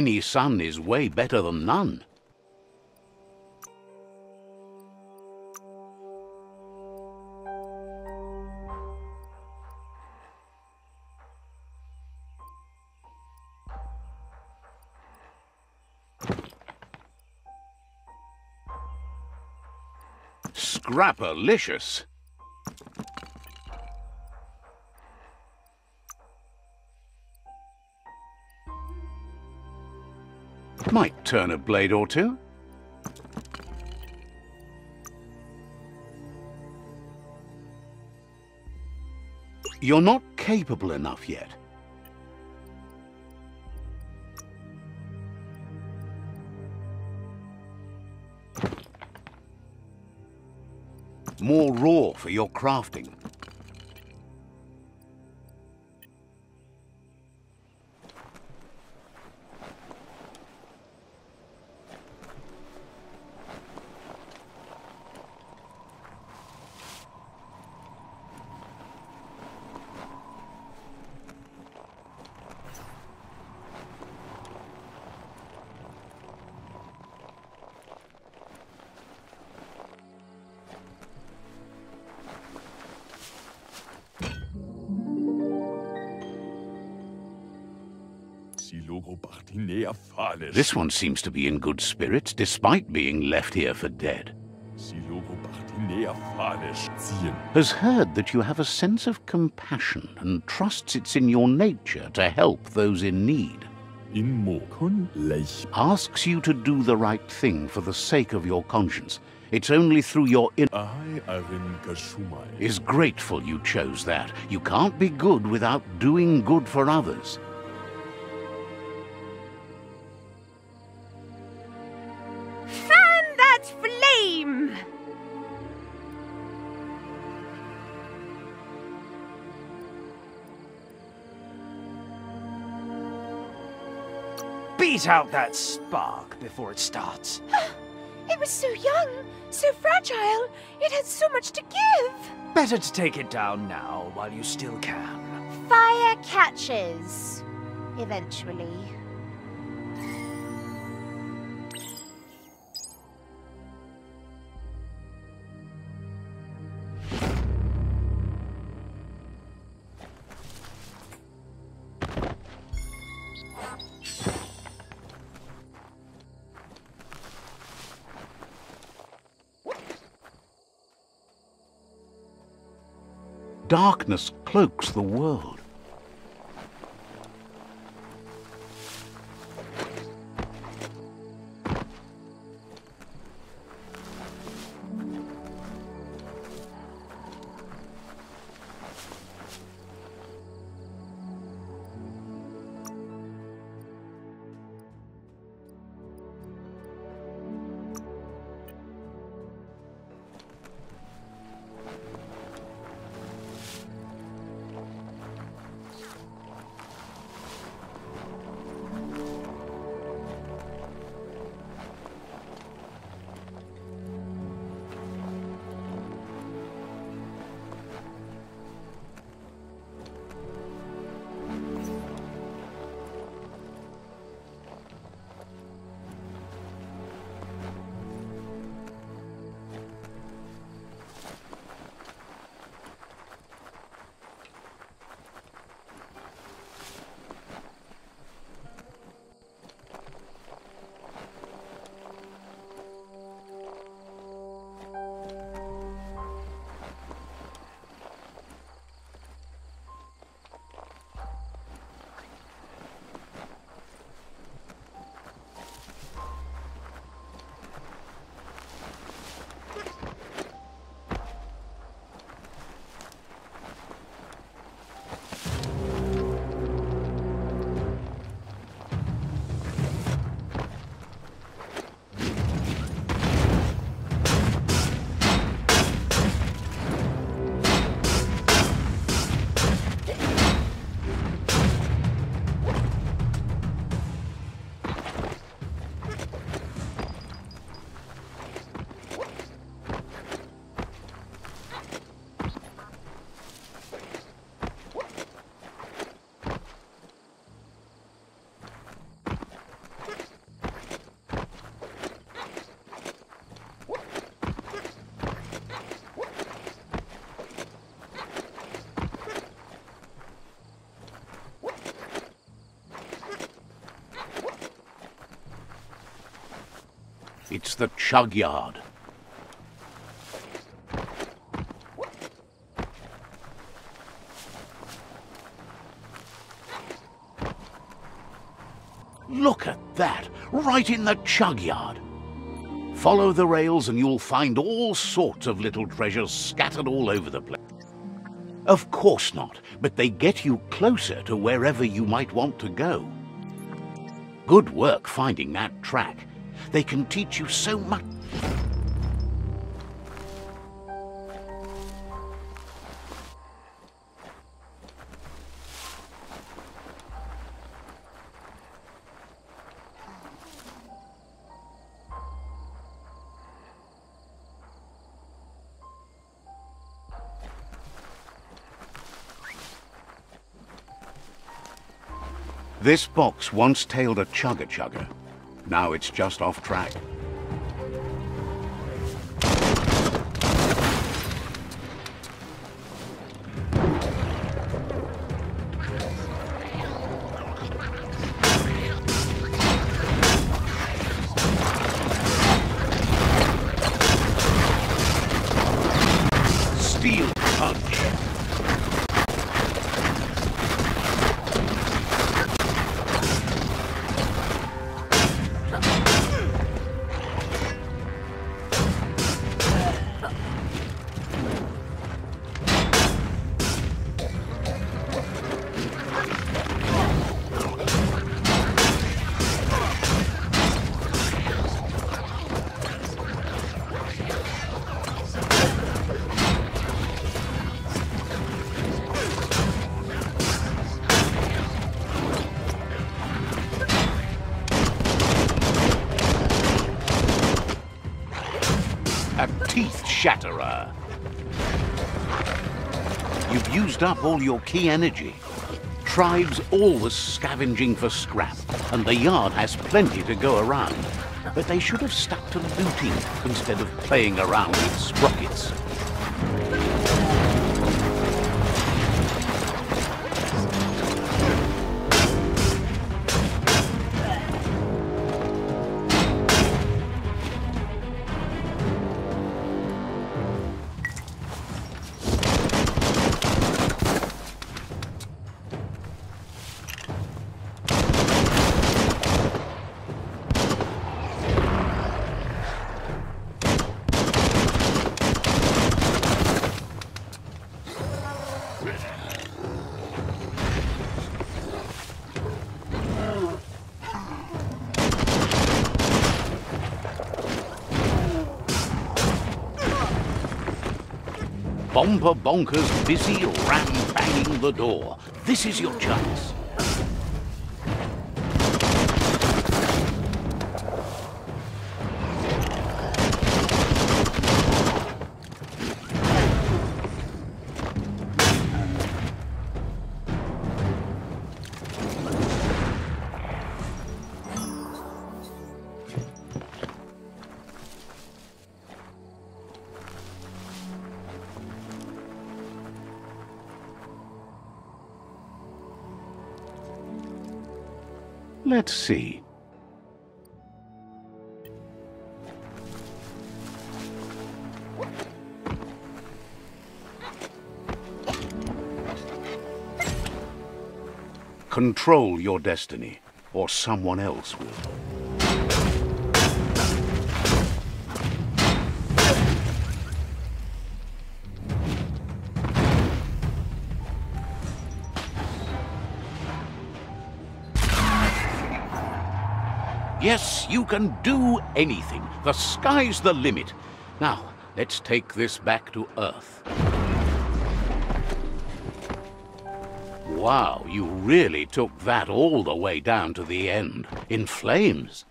Any sun is way better than none. Scrapalicious. Might turn a blade or two. You're not capable enough yet. More raw for your crafting. This one seems to be in good spirits, despite being left here for dead. Has heard that you have a sense of compassion and trusts it's in your nature to help those in need. Asks you to do the right thing for the sake of your conscience. It's only through your is grateful you chose that. You can't be good without doing good for others. Beat out that spark before it starts. It was so young, so fragile. It had so much to give. Better to take it down now while you still can. Fire catches. Eventually. Darkness cloaks the world. It's the CHUGYARD. Look at that, right in the CHUGYARD. Follow the rails and you'll find all sorts of little treasures scattered all over the place. Of course not, but they get you closer to wherever you might want to go. Good work finding that track. They can teach you so much. This box once tailed a chugger. Now it's just off track. Steel punch. A teeth shatterer. You've used up all your key energy. Tribe's always scavenging for scrap, and the yard has plenty to go around. But they should have stuck to looting instead of playing around with sprockets. Bompa bonkers busy ram-banging the door. This is your chance. Let's see. Control your destiny, or someone else will. Yes, you can do anything. The sky's the limit. Now, let's take this back to Earth. Wow, you really took that all the way down to the end, in flames.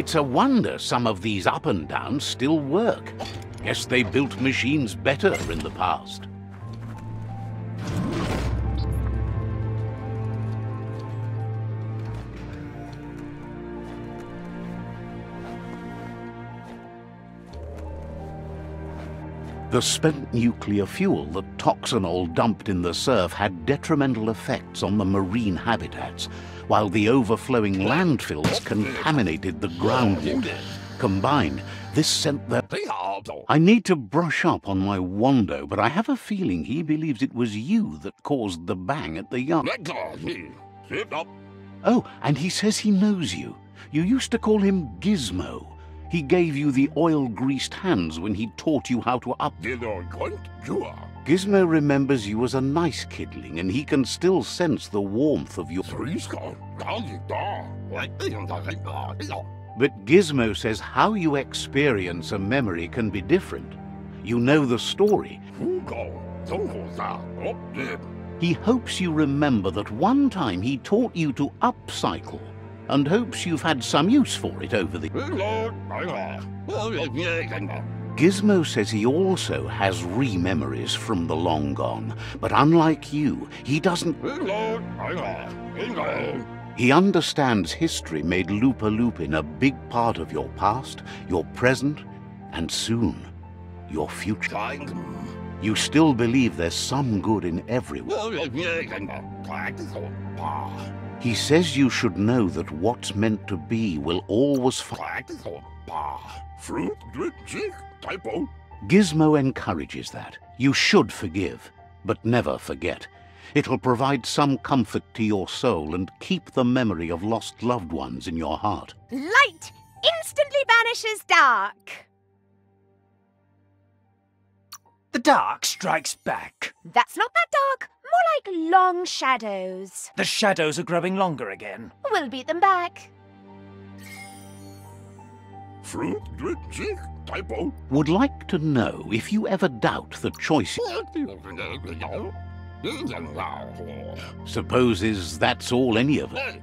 It's a wonder some of these up and downs still work. Guess they built machines better in the past. The spent nuclear fuel that Toxanol dumped in the surf had detrimental effects on the marine habitats, while the overflowing landfills contaminated the groundwater. Combined, this sent the... I need to brush up on my Wando, but I have a feeling he believes it was you that caused the bang at the yacht. Oh, and he says he knows you. You used to call him Gizmo. He gave you the oil-greased hands when he taught you how to up... Gizmo remembers you as a nice kidling, and he can still sense the warmth of your... But Gizmo says how you experience a memory can be different. You know the story. He hopes you remember that one time he taught you to upcycle, and hopes you've had some use for it over the... Gizmo says he also has re-memories from the long gone, but unlike you, he doesn't... He understands history made Loopalupin a big part of your past, your present, and soon, your future. You still believe there's some good in everyone. He says you should know that what's meant to be will always Gizmo encourages that. You should forgive, but never forget. It'll provide some comfort to your soul and keep the memory of lost loved ones in your heart. Light instantly banishes dark. The dark strikes back. That's not that dark. More like long shadows. The shadows are growing longer again. We'll beat them back. Would like to know if you ever doubt the choice. Supposes that's all any of it.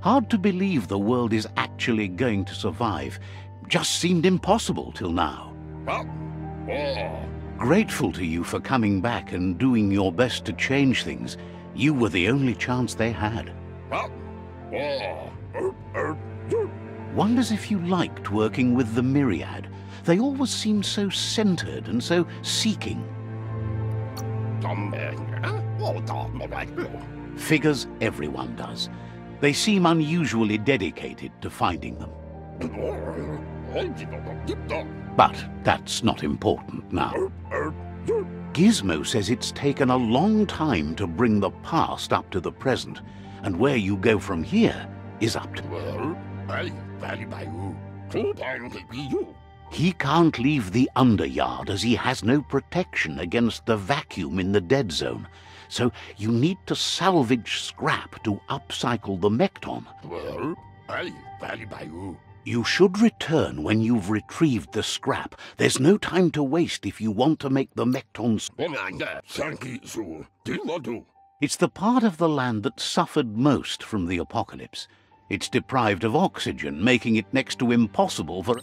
Hard to believe the world is actually going to survive. Just seemed impossible till now. Grateful to you for coming back and doing your best to change things. You were the only chance they had. Wonders if you liked working with the Myriad. They always seemed so centered and so seeking. Figures everyone does. They seem unusually dedicated to finding them. But that's not important now. Gizmo says it's taken a long time to bring the past up to the present, and where you go from here is up to... He can't leave the Underyard as he has no protection against the vacuum in the dead zone, so you need to salvage scrap to upcycle the Mekton. You should return when you've retrieved the scrap. There's no time to waste if you want to make the Mektons... It's the part of the land that suffered most from the apocalypse. It's deprived of oxygen, making it next to impossible for...